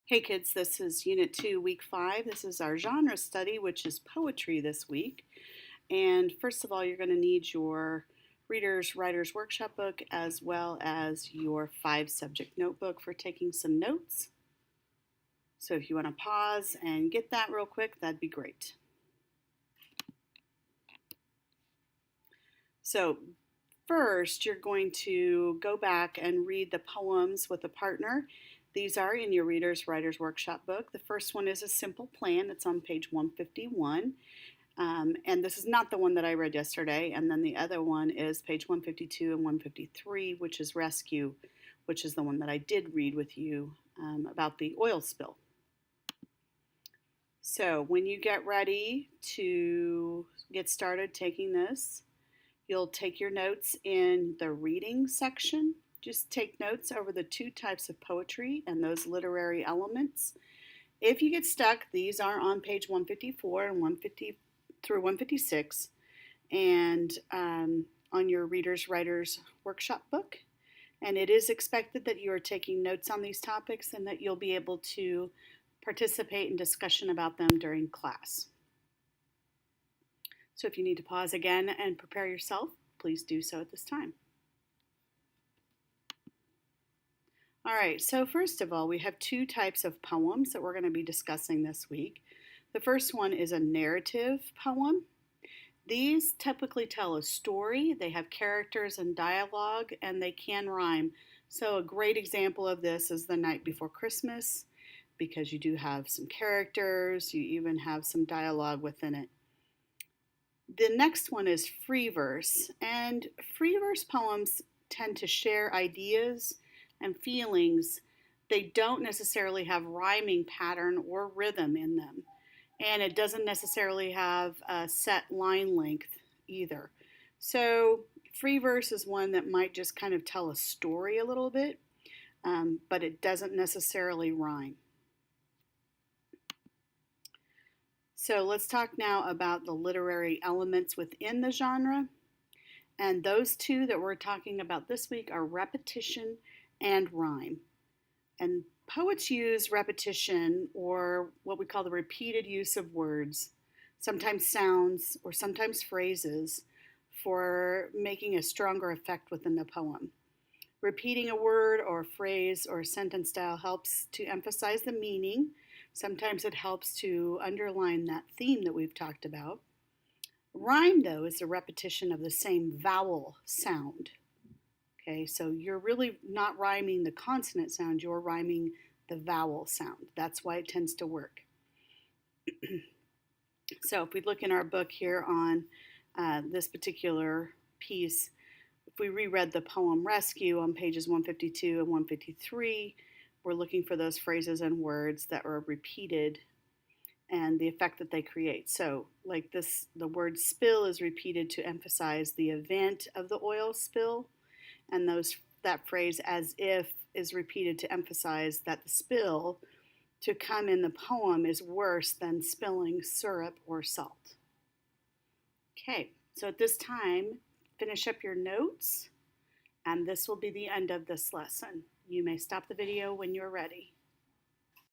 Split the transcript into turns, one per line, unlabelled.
Hey kids, this is Unit 2, Week 5. This is our genre study, which is poetry this week. And first of all, you're going to need your Reader's Writer's Workshop book as well as your 5-subject notebook for taking some notes. So if you want to pause and get that real quick, that'd be great. So first, you're going to go back and read the poems with a partner. These are in your Reader's Writer's Workshop book. The first one is A Simple Plan. It's on page 151. And this is not the one that I read yesterday. And then the other one is page 152 and 153, which is Rescue, which is the one that I did read with you about the oil spill. So when you get ready to get started taking this, you'll take your notes in the reading section. Just take notes over the 2 types of poetry and those literary elements. If you get stuck, these are on page 154 and 150 through 156 and on your Reader's Writer's Workshop book. And it is expected that you are taking notes on these topics and that you'll be able to participate in discussion about them during class. So if you need to pause again and prepare yourself, please do so at this time. All right, so first of all, we have 2 types of poems that we're going to be discussing this week. The first one is a narrative poem. These typically tell a story. They have characters and dialogue, and they can rhyme. So a great example of this is The Night Before Christmas, because you do have some characters, you even have some dialogue within it. The next one is free verse, and free verse poems tend to share ideas and feelings. They don't necessarily have rhyming pattern or rhythm in them, and it doesn't necessarily have a set line length either. So free verse is one that might just kind of tell a story a little bit, but it doesn't necessarily rhyme. So let's talk now about the literary elements within the genre. And those 2 that we're talking about this week are repetition and rhyme. And poets use repetition, or what we call the repeated use of words, sometimes sounds or sometimes phrases, for making a stronger effect within the poem. Repeating a word or phrase or sentence style helps to emphasize the meaning. Sometimes it helps to underline that theme that we've talked about. Rhyme, though, is a repetition of the same vowel sound. Okay, so you're really not rhyming the consonant sound, you're rhyming the vowel sound. That's why it tends to work. So if we look in our book here on this particular piece, if we reread the poem Rescue on pages 152 and 153, we're looking for those phrases and words that are repeated and the effect that they create. So like this, the word spill is repeated to emphasize the event of the oil spill, and that phrase as if is repeated to emphasize that the spill to come in the poem is worse than spilling syrup or salt. Okay, so at this time, finish up your notes, and this will be the end of this lesson. You may stop the video when you're ready.